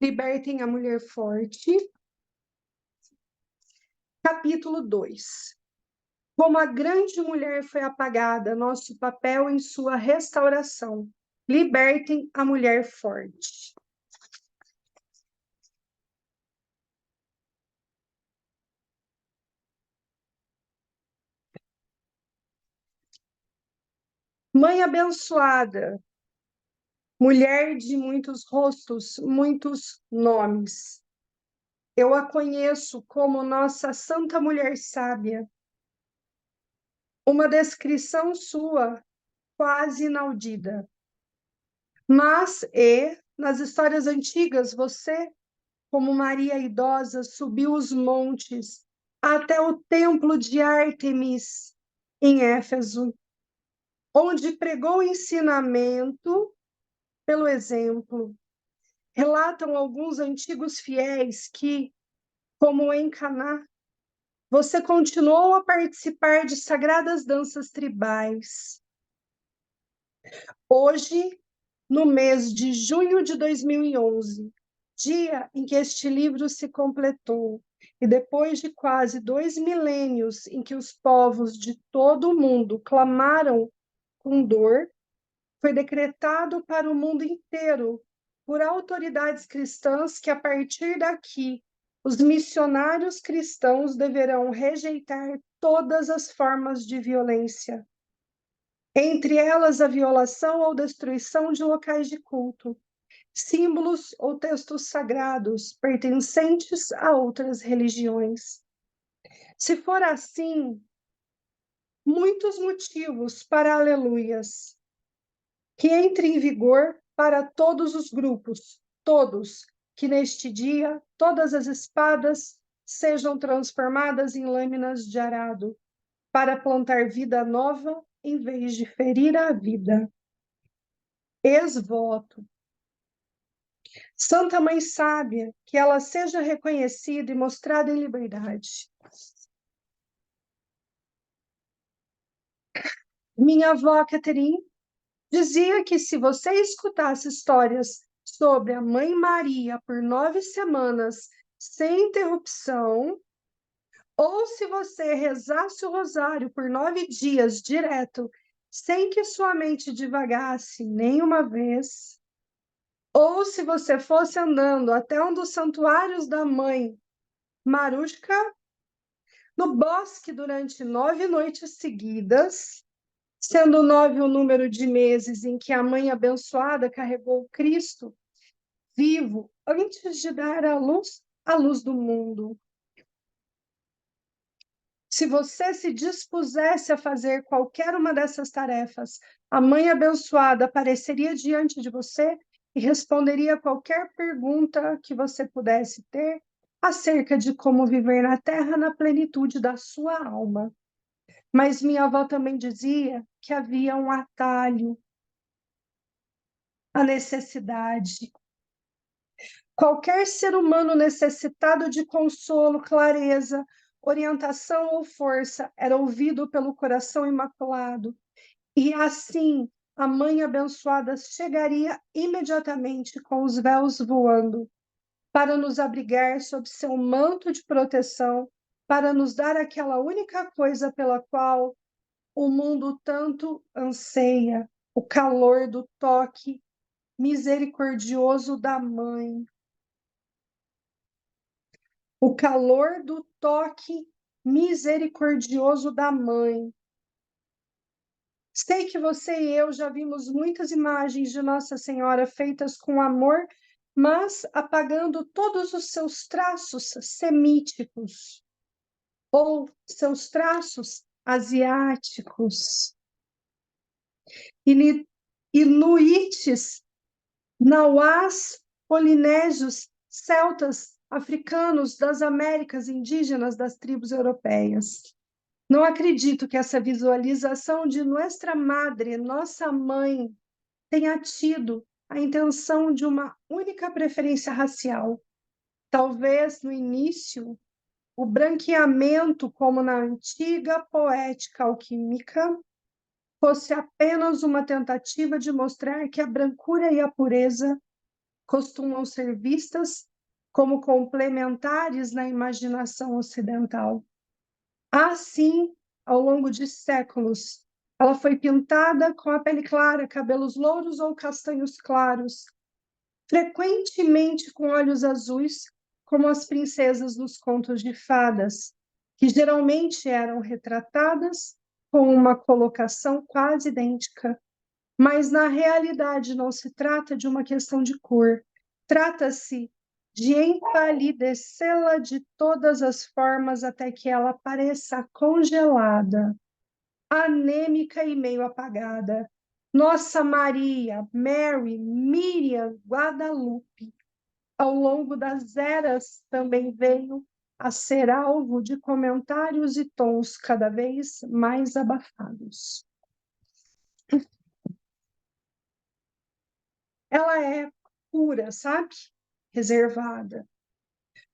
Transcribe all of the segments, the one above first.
Libertem a mulher forte. Capítulo 2. Como a grande mulher foi apagada, nosso papel em sua restauração. Libertem a mulher forte. Mãe abençoada, mulher de muitos rostos, muitos nomes. Eu a conheço como nossa Santa Mulher Sábia. Uma descrição sua quase inaudita. Mas, nas histórias antigas, você, como Maria idosa, subiu os montes até o templo de Ártemis, em Éfeso, onde pregou ensinamento pelo exemplo. Relatam alguns antigos fiéis que, como em Caná, você continuou a participar de sagradas danças tribais. Hoje, no mês de junho de 2011, dia em que este livro se completou, e depois de quase 2 milênios em que os povos de todo o mundo clamaram com dor, foi decretado para o mundo inteiro, por autoridades cristãs, que a partir daqui, os missionários cristãos deverão rejeitar todas as formas de violência, entre elas a violação ou destruição de locais de culto, símbolos ou textos sagrados pertencentes a outras religiões. Se for assim, muitos motivos para aleluias, que entre em vigor para todos os grupos, todos, que neste dia todas as espadas sejam transformadas em lâminas de arado, para plantar vida nova em vez de ferir a vida. Ex-voto. Santa Mãe Sábia, que ela seja reconhecida e mostrada em liberdade. Minha avó, Catherine, dizia que se você escutasse histórias sobre a Mãe Maria por 9 semanas sem interrupção, ou se você rezasse o rosário por 9 dias direto, sem que sua mente divagasse nenhuma vez, ou se você fosse andando até um dos santuários da Mãe Marushka, no bosque durante 9 noites seguidas, sendo 9 o número de meses em que a Mãe abençoada carregou Cristo vivo antes de dar à luz do mundo. Se você se dispusesse a fazer qualquer uma dessas tarefas, a Mãe abençoada apareceria diante de você e responderia a qualquer pergunta que você pudesse ter acerca de como viver na Terra na plenitude da sua alma. Mas minha avó também dizia que havia um atalho, a necessidade. Qualquer ser humano necessitado de consolo, clareza, orientação ou força era ouvido pelo coração imaculado. E assim, a Mãe abençoada chegaria imediatamente com os véus voando, para nos abrigar sob seu manto de proteção, para nos dar aquela única coisa pela qual o mundo tanto anseia, o calor do toque misericordioso da Mãe. O calor do toque misericordioso da Mãe. Sei que você e eu já vimos muitas imagens de Nossa Senhora feitas com amor, mas apagando todos os seus traços semíticos ou seus traços asiáticos. Inuites, nauás, polinésios, celtas, africanos, das Américas, indígenas das tribos europeias. Não acredito que essa visualização de Nuestra Madre, nossa mãe, tenha tido a intenção de uma única preferência racial. Talvez, no início, o branqueamento, como na antiga poética alquímica, fosse apenas uma tentativa de mostrar que a brancura e a pureza costumam ser vistas como complementares na imaginação ocidental. Assim, ao longo de séculos, ela foi pintada com a pele clara, cabelos louros ou castanhos claros, frequentemente com olhos azuis, como as princesas dos contos de fadas, que geralmente eram retratadas com uma colocação quase idêntica. Mas, na realidade, não se trata de uma questão de cor. Trata-se de empalidecê-la de todas as formas até que ela pareça congelada, anêmica e meio apagada. Nossa Maria, Mary, Miriam, Guadalupe, ao longo das eras também veio a ser alvo de comentários e tons cada vez mais abafados. Ela é pura, sabe? Reservada.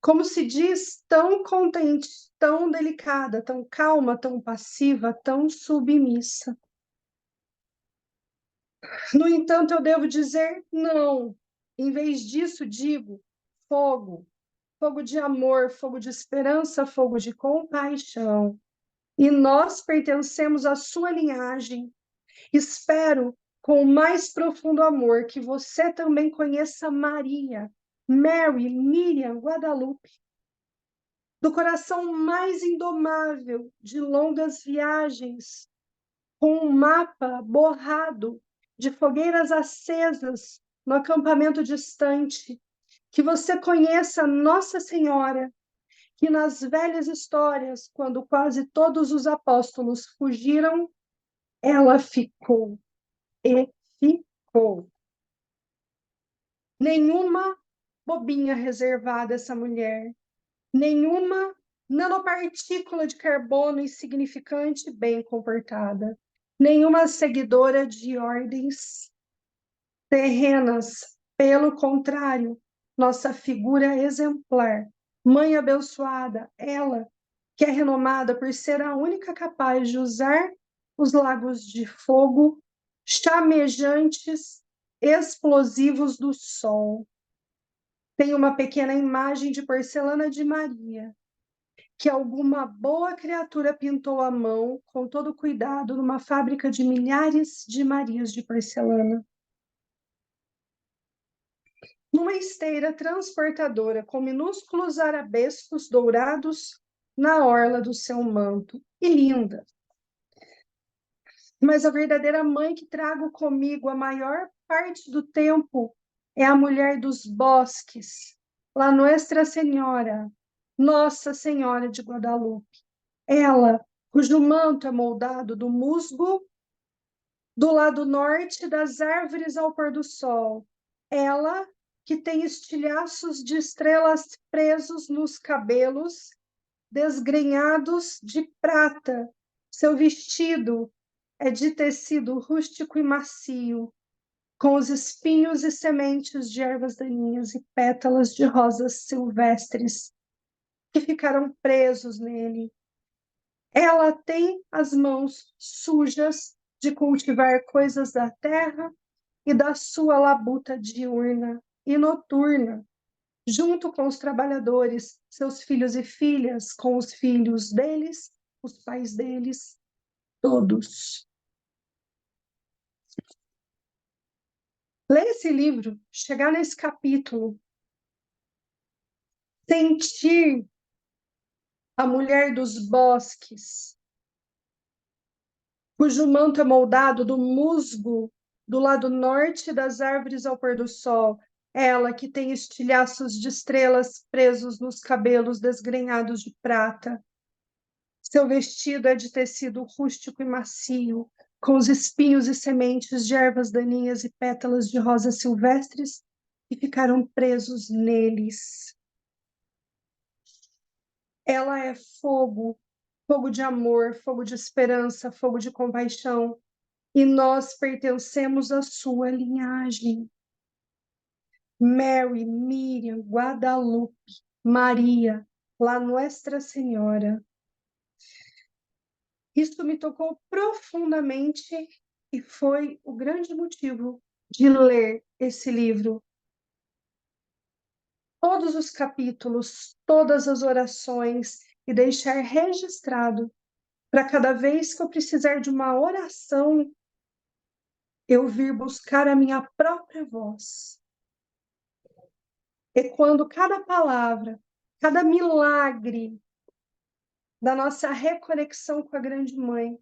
Como se diz, tão contente, tão delicada, tão calma, tão passiva, tão submissa. No entanto, eu devo dizer não. Em vez disso, digo fogo. Fogo de amor, fogo de esperança, fogo de compaixão. E nós pertencemos à sua linhagem. Espero, com o mais profundo amor, que você também conheça Maria, Mary, Miriam, Guadalupe, do coração mais indomável de longas viagens, com um mapa borrado de fogueiras acesas no acampamento distante, que você conheça Nossa Senhora, que nas velhas histórias, quando quase todos os apóstolos fugiram, ela ficou e ficou. Nenhuma bobinha reservada essa mulher, nenhuma nanopartícula de carbono insignificante bem comportada, nenhuma seguidora de ordens terrenas. Pelo contrário, nossa figura exemplar, mãe abençoada, ela que é renomada por ser a única capaz de usar os lagos de fogo chamejantes, explosivos do sol. Tem uma pequena imagem de porcelana de Maria, que alguma boa criatura pintou à mão, com todo cuidado, numa fábrica de milhares de Marias de porcelana. Numa esteira transportadora com minúsculos arabescos dourados na orla do seu manto. E linda. Mas a verdadeira mãe que trago comigo a maior parte do tempo é a mulher dos bosques, La Nuestra Senhora, Nossa Senhora de Guadalupe. Ela, cujo manto é moldado do musgo do lado norte das árvores ao pôr do sol. Ela, que tem estilhaços de estrelas presos nos cabelos, desgrenhados de prata. Seu vestido é de tecido rústico e macio, com os espinhos e sementes de ervas daninhas e pétalas de rosas silvestres que ficaram presos nele. Ela tem as mãos sujas de cultivar coisas da terra e da sua labuta diurna e noturna, junto com os trabalhadores, seus filhos e filhas, com os filhos deles, os pais deles, todos. Ler esse livro, chegar nesse capítulo, sentir a mulher dos bosques, cujo manto é moldado do musgo do lado norte das árvores ao pôr do sol, ela que tem estilhaços de estrelas presos nos cabelos desgrenhados de prata. Seu vestido é de tecido rústico e macio, com os espinhos e sementes de ervas daninhas e pétalas de rosas silvestres que ficaram presos neles. Ela é fogo, fogo de amor, fogo de esperança, fogo de compaixão, e nós pertencemos à sua linhagem. Mary, Miriam, Guadalupe, Maria, La Nuestra Senhora. Isso me tocou profundamente e foi o grande motivo de ler esse livro. todos os capítulos, todas as orações e deixar registrado para cada vez que eu precisar de uma oração, eu vir buscar a minha própria voz. E quando cada palavra, cada milagre da nossa reconexão com a Grande Mãe,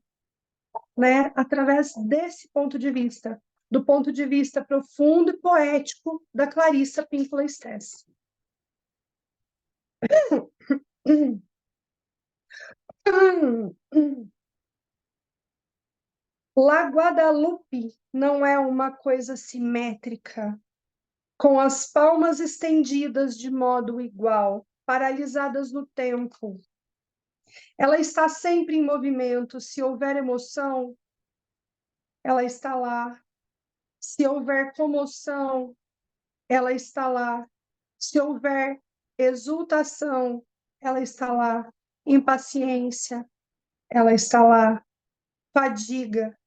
né, através desse ponto de vista, do ponto de vista profundo e poético da Clarissa Pinkola Estés. La Guadalupe não é uma coisa simétrica, com as palmas estendidas de modo igual, paralisadas no tempo. Ela está sempre em movimento. Se houver emoção, ela está lá. Se houver comoção, ela está lá. Se houver exultação, ela está lá. Impaciência, ela está lá. Fadiga,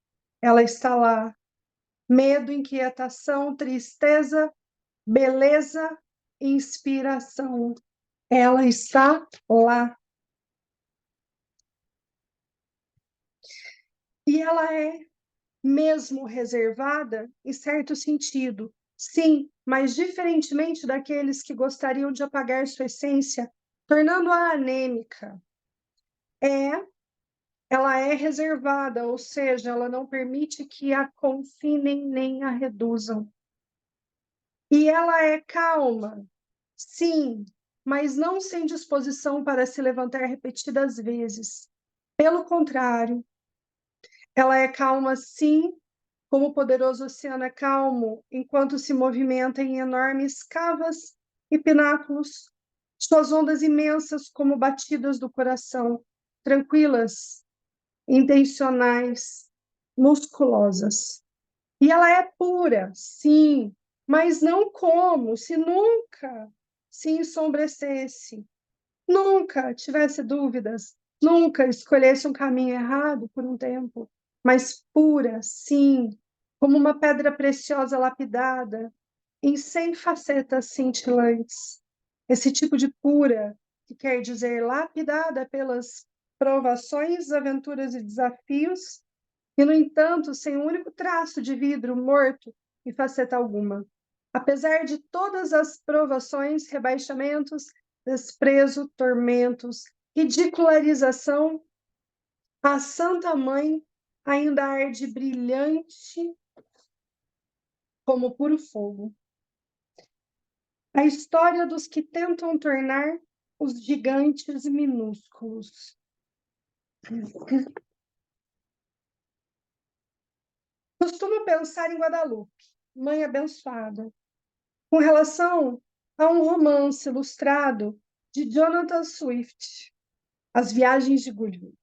ela está lá. Medo, inquietação, tristeza, beleza, inspiração, ela está lá. E ela é mesmo reservada em certo sentido. Sim, mas diferentemente daqueles que gostariam de apagar sua essência, tornando-a anêmica. Ela é reservada, ou seja, ela não permite que a confinem nem a reduzam. E ela é calma, sim, mas não sem disposição para se levantar repetidas vezes. Pelo contrário, ela é calma, sim, como o poderoso oceano é calmo, enquanto se movimenta em enormes cavas e pináculos, suas ondas imensas como batidas do coração, tranquilas, intencionais, musculosas. E ela é pura, sim, mas não como se nunca se ensombrecesse, nunca tivesse dúvidas, nunca escolhesse um caminho errado por um tempo, mas pura, sim, como uma pedra preciosa lapidada em 100 facetas cintilantes. Esse tipo de pura, que quer dizer lapidada pelas provações, aventuras e desafios, e, no entanto, sem um único traço de vidro morto e faceta alguma. Apesar de todas as provações, rebaixamentos, desprezo, tormentos, ridicularização, a Santa Mãe ainda arde brilhante como puro fogo. A história dos que tentam tornar os gigantes minúsculos. Costumo pensar em Guadalupe, mãe abençoada, com relação a um romance ilustrado de Jonathan Swift, As Viagens de Gulliver.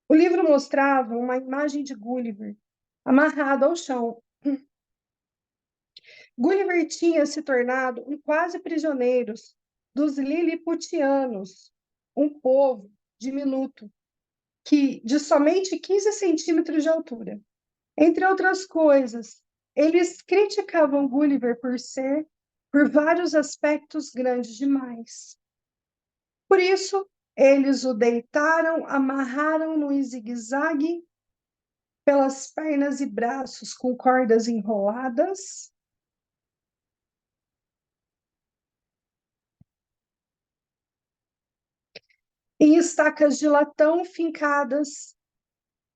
O livro mostrava uma imagem de Gulliver amarrado ao chão. Gulliver tinha se tornado um quase prisioneiro dos Liliputianos, um povo diminuto, de somente 15 centímetros de altura. Entre outras coisas, eles criticavam Gulliver por vários aspectos, grandes demais. Por isso, eles o deitaram, amarraram-no em zigue-zague pelas pernas e braços com cordas enroladas em estacas de latão fincadas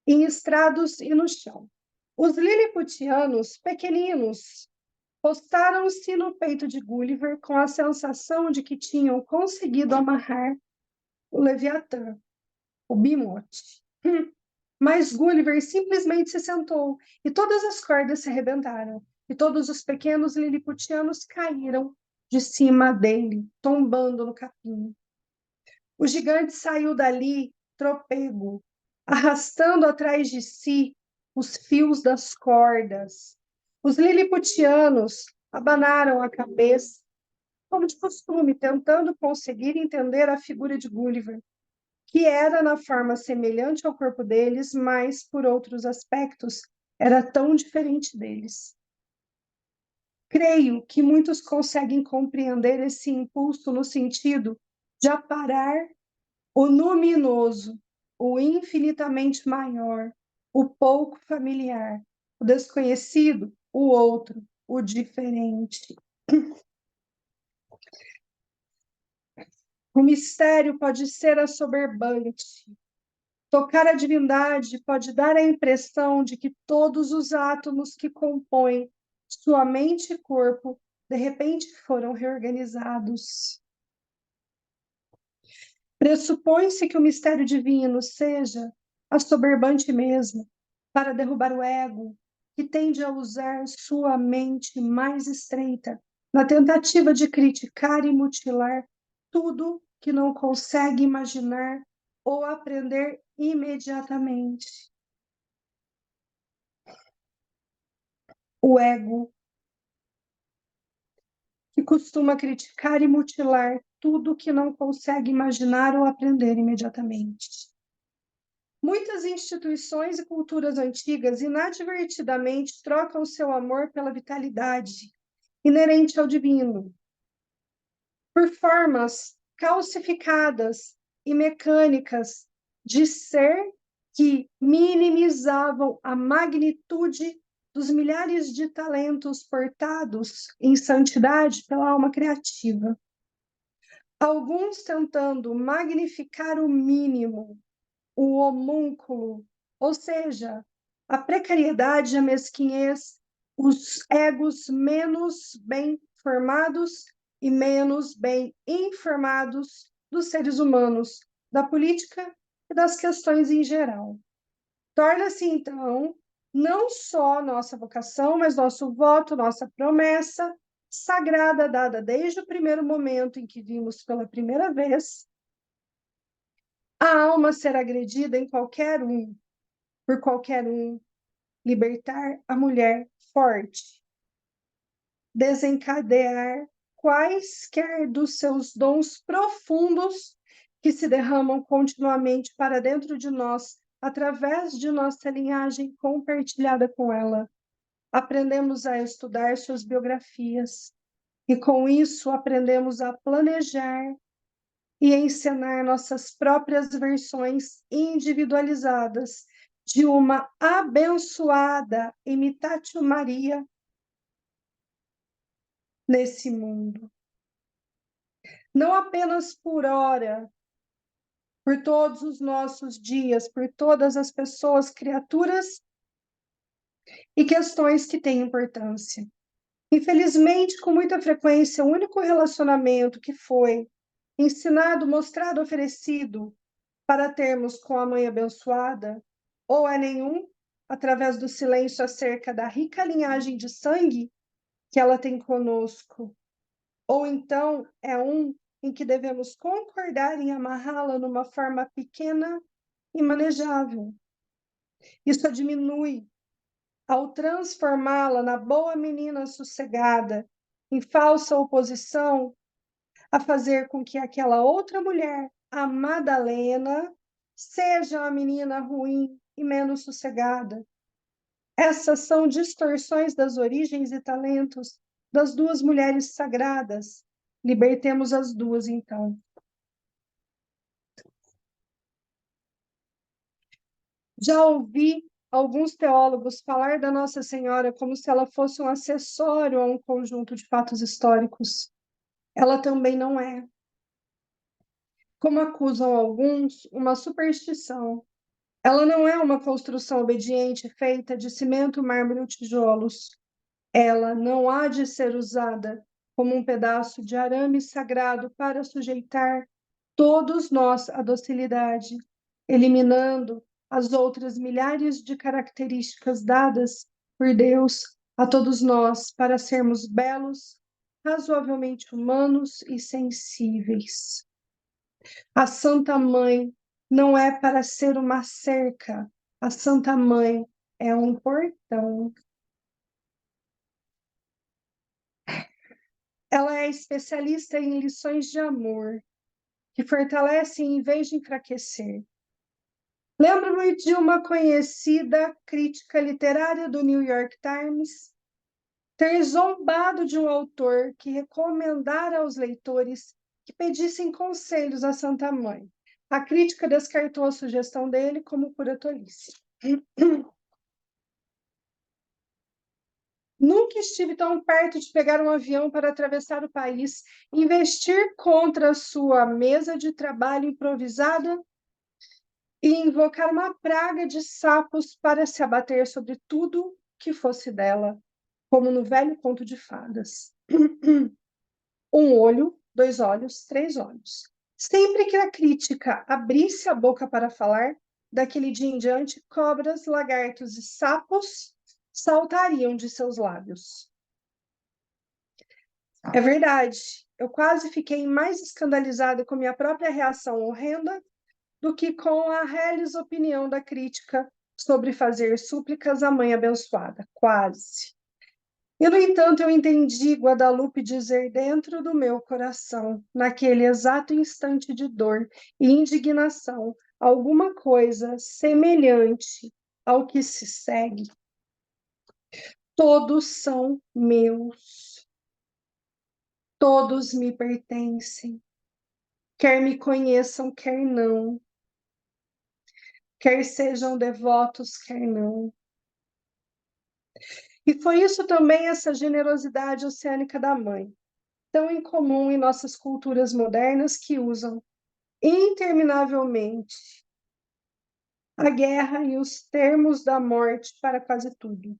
em estrados e no chão. Os liliputianos, pequeninos, postaram-se no peito de Gulliver com a sensação de que tinham conseguido amarrar o Leviatã, o Bimote. Mas Gulliver simplesmente se sentou e todas as cordas se arrebentaram e todos os pequenos liliputianos caíram de cima dele, tombando no capim. O gigante saiu dali trôpego, arrastando atrás de si os fios das cordas. Os liliputianos abanaram a cabeça, como de costume, tentando conseguir entender a figura de Gulliver, que era na forma semelhante ao corpo deles, mas por outros aspectos era tão diferente deles. Creio que muitos conseguem compreender esse impulso no sentido de aparar o luminoso, o infinitamente maior, o pouco familiar, o desconhecido, o outro, o diferente. O mistério pode ser assoberbante. Tocar a divindade pode dar a impressão de que todos os átomos que compõem sua mente e corpo, de repente, foram reorganizados. Pressupõe-se que o mistério divino seja assoberbante mesmo, para derrubar o ego, que tende a usar sua mente mais estreita, na tentativa de criticar e mutilar tudo que não consegue imaginar ou aprender imediatamente. O ego, que costuma criticar e mutilar tudo que não consegue imaginar ou aprender imediatamente. Muitas instituições e culturas antigas inadvertidamente trocam seu amor pela vitalidade inerente ao divino, por formas calcificadas e mecânicas de ser que minimizavam a magnitude dos milhares de talentos portados em santidade pela alma criativa. Alguns tentando magnificar o mínimo, o homúnculo, ou seja, a precariedade e a mesquinhez, os egos menos bem formados e menos bem informados dos seres humanos, da política e das questões em geral. Torna-se, então, não só nossa vocação, mas nosso voto, nossa promessa sagrada dada desde o primeiro momento em que vimos pela primeira vez a alma ser agredida em qualquer um, por qualquer um, libertar a mulher forte, desencadear quaisquer dos seus dons profundos que se derramam continuamente para dentro de nós, através de nossa linhagem compartilhada com ela. Aprendemos a estudar suas biografias e, com isso, aprendemos a planejar e encenar nossas próprias versões individualizadas de uma abençoada imitatio Maria nesse mundo. Não apenas por hora, por todos os nossos dias, por todas as pessoas, criaturas e questões que têm importância. Infelizmente, com muita frequência, o único relacionamento que foi ensinado, mostrado, oferecido para termos com a Mãe Abençoada, ou é nenhum, através do silêncio acerca da rica linhagem de sangue que ela tem conosco, ou então é um em que devemos concordar em amarrá-la numa forma pequena e manejável. Isso a diminui ao transformá-la na boa menina sossegada, em falsa oposição, a fazer com que aquela outra mulher, a Madalena, seja a menina ruim e menos sossegada. Essas são distorções das origens e talentos das duas mulheres sagradas. Libertemos as duas, então. Já ouvi alguns teólogos falar da Nossa Senhora como se ela fosse um acessório a um conjunto de fatos históricos. Ela também não é. Como acusam alguns, uma superstição. Ela não é uma construção obediente feita de cimento, mármore ou tijolos. Ela não há de ser usada como um pedaço de arame sagrado para sujeitar todos nós à docilidade, eliminando as outras milhares de características dadas por Deus a todos nós para sermos belos, razoavelmente humanos e sensíveis. A Santa Mãe não é para ser uma cerca, a Santa Mãe é um portão. Ela é especialista em lições de amor, que fortalecem em vez de enfraquecer. Lembro-me de uma conhecida crítica literária do New York Times ter zombado de um autor que recomendara aos leitores que pedissem conselhos à Santa Mãe. A crítica descartou a sugestão dele como pura tolice. Nunca estive tão perto de pegar um avião para atravessar o país, investir contra sua mesa de trabalho improvisada e invocar uma praga de sapos para se abater sobre tudo que fosse dela, como no velho conto de fadas. Um olho, dois olhos, três olhos. Sempre que a crítica abrisse a boca para falar, daquele dia em diante, cobras, lagartos e sapos saltariam de seus lábios. É verdade, eu quase fiquei mais escandalizada com minha própria reação horrenda do que com a reles opinião da crítica sobre fazer súplicas à mãe abençoada. Quase. E, no entanto, eu entendi Guadalupe dizer dentro do meu coração, naquele exato instante de dor e indignação, alguma coisa semelhante ao que se segue. Todos são meus. Todos me pertencem. Quer me conheçam, quer não. Quer sejam devotos, quer não. E foi isso também, essa generosidade oceânica da mãe, tão incomum em nossas culturas modernas que usam interminavelmente a guerra e os termos da morte para quase tudo.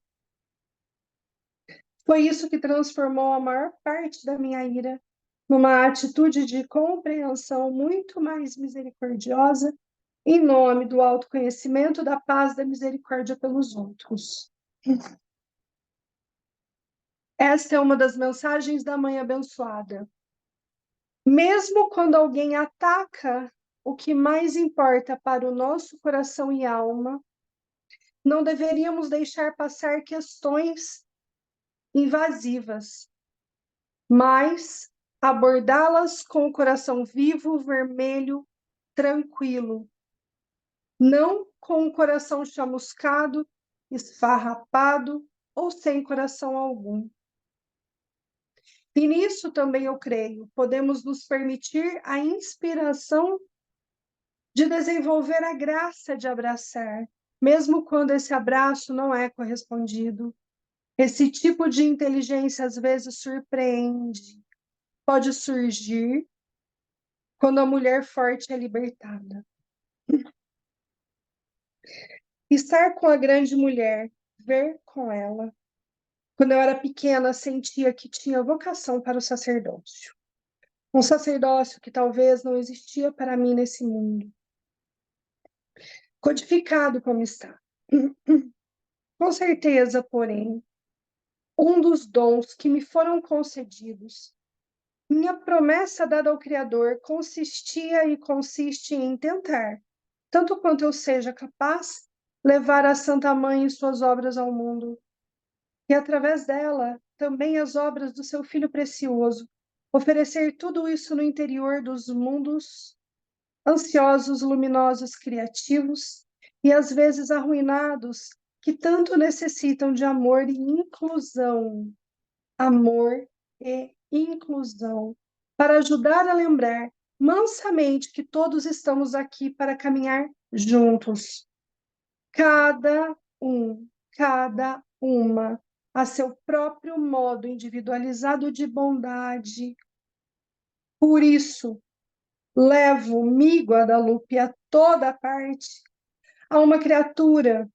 Foi isso que transformou a maior parte da minha ira numa atitude de compreensão muito mais misericordiosa em nome do autoconhecimento, da paz, da misericórdia pelos outros. Esta é uma das mensagens da Mãe Abençoada. Mesmo quando alguém ataca o que mais importa para o nosso coração e alma, não deveríamos deixar passar questões invasivas, mas abordá-las com o coração vivo, vermelho, tranquilo, não com o coração chamuscado, esfarrapado ou sem coração algum. E nisso também eu creio, podemos nos permitir a inspiração de desenvolver a graça de abraçar, mesmo quando esse abraço não é correspondido. Esse tipo de inteligência às vezes surpreende, pode surgir quando a mulher forte é libertada. Estar com a grande mulher, ver com ela. Quando eu era pequena, sentia que tinha vocação para o sacerdócio. Um sacerdócio que talvez não existia para mim nesse mundo. Codificado como está. Com certeza, porém, um dos dons que me foram concedidos, minha promessa dada ao Criador consistia e consiste em tentar, tanto quanto eu seja capaz, levar a Santa Mãe e suas obras ao mundo, e através dela também as obras do seu Filho precioso, oferecer tudo isso no interior dos mundos ansiosos, luminosos, criativos e às vezes arruinados, que tanto necessitam de amor e inclusão. Amor e inclusão, para ajudar a lembrar mansamente que todos estamos aqui para caminhar juntos. Cada um, cada uma, a seu próprio modo individualizado de bondade. Por isso, levo-me, Guadalupe, a toda parte, a uma criatura,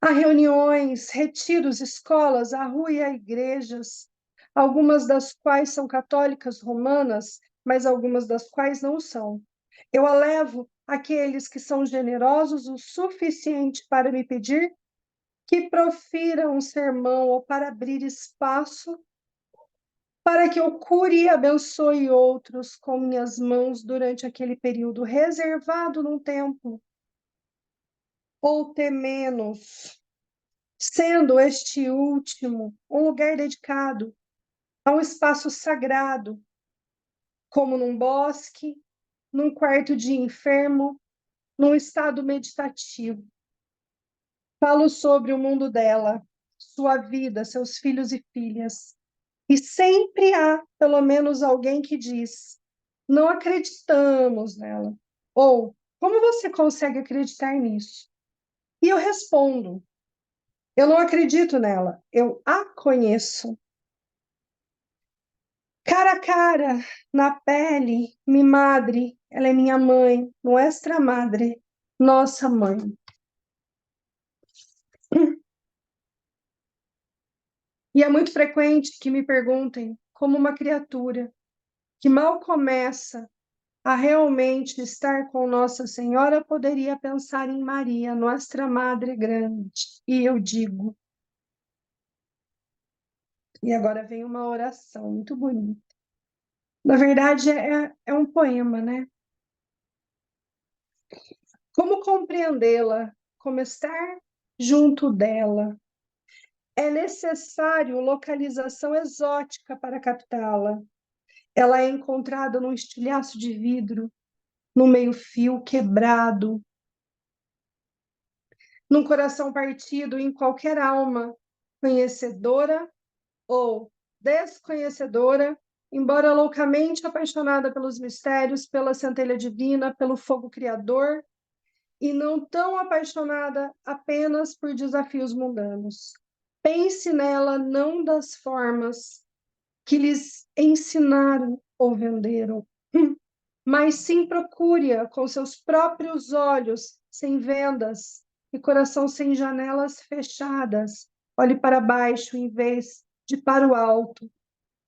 a reuniões, retiros, escolas, a rua e a igrejas, algumas das quais são católicas romanas, mas algumas das quais não são. Eu a levo àqueles que são generosos o suficiente para me pedir que profira um sermão ou para abrir espaço para que eu cure e abençoe outros com minhas mãos durante aquele período reservado num templo, ou menos, sendo este último um lugar dedicado a um espaço sagrado, como num bosque, num quarto de enfermo, num estado meditativo. Falo sobre o mundo dela, sua vida, seus filhos e filhas. E sempre há, pelo menos, alguém que diz: não acreditamos nela. Ou, como você consegue acreditar nisso? E eu respondo: eu não acredito nela, eu a conheço. Cara a cara, na pele, mi madre, ela é minha mãe, nuestra madre, nossa mãe. E é muito frequente que me perguntem como uma criatura que mal começa a realmente estar com Nossa Senhora poderia pensar em Maria, Nossa Madre Grande. E eu digo, e agora vem uma oração muito bonita. Na verdade, é um poema, né? Como compreendê-la? Como estar junto dela? É necessário localização exótica para captá-la. Ela é encontrada num estilhaço de vidro, no meio-fio quebrado, num coração partido, em qualquer alma, conhecedora ou desconhecedora, embora loucamente apaixonada pelos mistérios, pela centelha divina, pelo fogo criador, e não tão apaixonada apenas por desafios mundanos. Pense nela não das formas que lhes ensinaram ou venderam, mas sim procure-a com seus próprios olhos, sem vendas, e coração sem janelas fechadas. Olhe para baixo em vez de para o alto.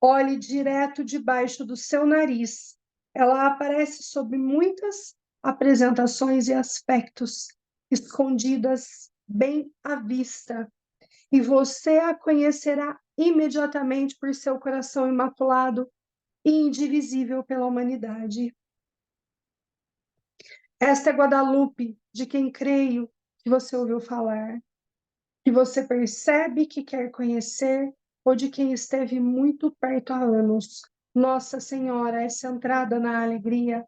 Olhe direto debaixo do seu nariz. Ela aparece sob muitas apresentações e aspectos, escondidas bem à vista, e você a conhecerá imediatamente por seu coração imaculado e indivisível pela humanidade. Esta é Guadalupe, de quem creio que você ouviu falar, que você percebe que quer conhecer, ou de quem esteve muito perto há anos. Nossa Senhora é centrada na alegria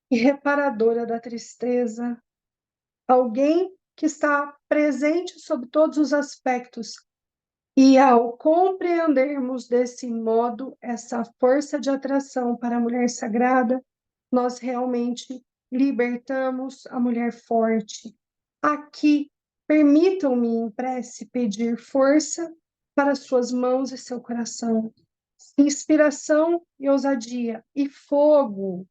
e reparadora da tristeza. Alguém que está presente sob todos os aspectos. E ao compreendermos desse modo essa força de atração para a mulher sagrada, nós realmente libertamos a mulher forte. Aqui, permitam-me em prece pedir força para suas mãos e seu coração, inspiração e ousadia, e fogo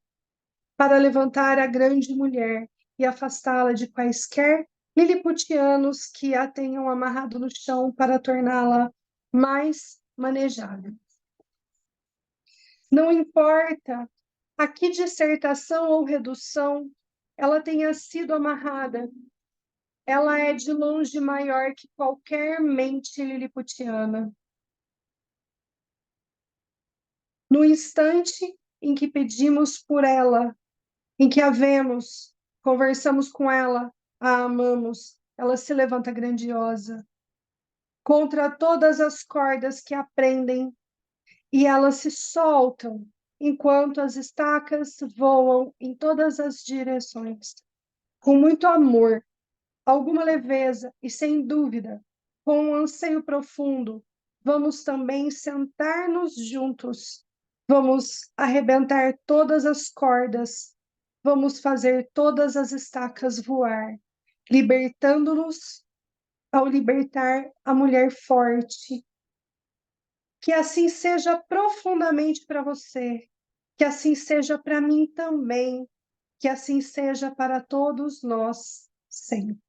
para levantar a grande mulher e afastá-la de quaisquer liliputianos que a tenham amarrado no chão para torná-la mais manejável. Não importa a que dissertação ou redução ela tenha sido amarrada, ela é de longe maior que qualquer mente liliputiana. No instante em que pedimos por ela, em que a vemos, conversamos com ela, a amamos, ela se levanta grandiosa, contra todas as cordas que a prendem, e elas se soltam, enquanto as estacas voam em todas as direções. Com muito amor, alguma leveza e, sem dúvida, com um anseio profundo, vamos também sentar-nos juntos, vamos arrebentar todas as cordas, vamos fazer todas as estacas voar, libertando-nos ao libertar a mulher forte. Que assim seja profundamente para você, que assim seja para mim também, que assim seja para todos nós sempre.